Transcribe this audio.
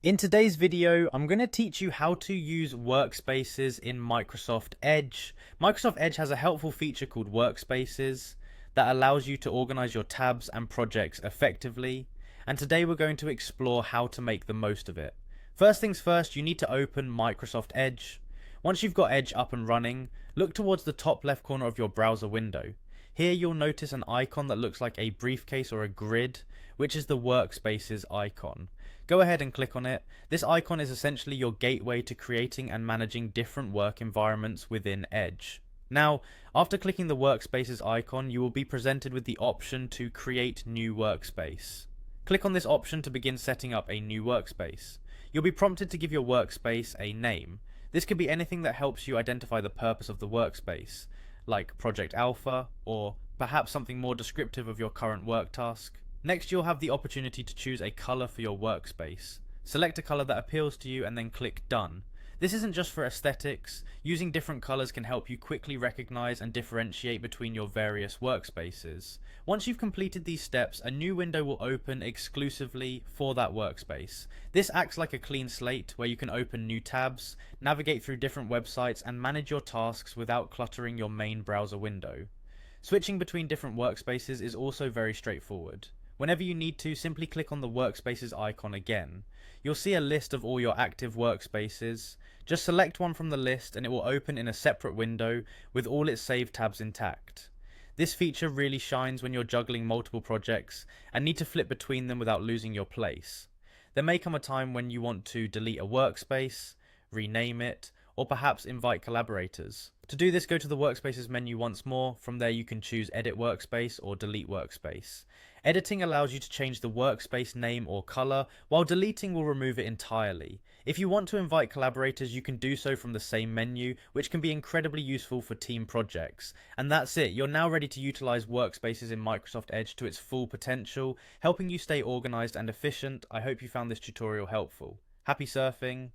In today's video, I'm going to teach you how to use Workspaces in Microsoft Edge. Microsoft Edge has a helpful feature called Workspaces that allows you to organize your tabs and projects effectively. And today we're going to explore how to make the most of it. First things first, you need to open Microsoft Edge. Once you've got Edge up and running, look towards the top left corner of your browser window. Here you'll notice an icon that looks like a briefcase or a grid, which is the Workspaces icon. Go ahead and click on it. This icon is essentially your gateway to creating and managing different work environments within Edge. Now, after clicking the Workspaces icon, you will be presented with the option to create new workspace. Click on this option to begin setting up a new workspace. You'll be prompted to give your workspace a name. This could be anything that helps you identify the purpose of the workspace, like Project Alpha, or perhaps something more descriptive of your current work task. Next, you'll have the opportunity to choose a color for your workspace. Select a color that appeals to you and then click Done. This isn't just for aesthetics. Using different colors can help you quickly recognize and differentiate between your various workspaces. Once you've completed these steps, a new window will open exclusively for that workspace. This acts like a clean slate where you can open new tabs, navigate through different websites, and manage your tasks without cluttering your main browser window. Switching between different workspaces is also very straightforward. Whenever you need to, simply click on the Workspaces icon again. You'll see a list of all your active workspaces. Just select one from the list and it will open in a separate window with all its saved tabs intact. This feature really shines when you're juggling multiple projects and need to flip between them without losing your place. There may come a time when you want to delete a workspace, rename it, or perhaps invite collaborators. To do this, go to the Workspaces menu once more. From there you can choose Edit Workspace or Delete Workspace. Editing allows you to change the workspace name or color, while deleting will remove it entirely. If you want to invite collaborators, you can do so from the same menu, which can be incredibly useful for team projects. And that's it, you're now ready to utilize Workspaces in Microsoft Edge to its full potential, helping you stay organized and efficient. I hope you found this tutorial helpful. Happy surfing!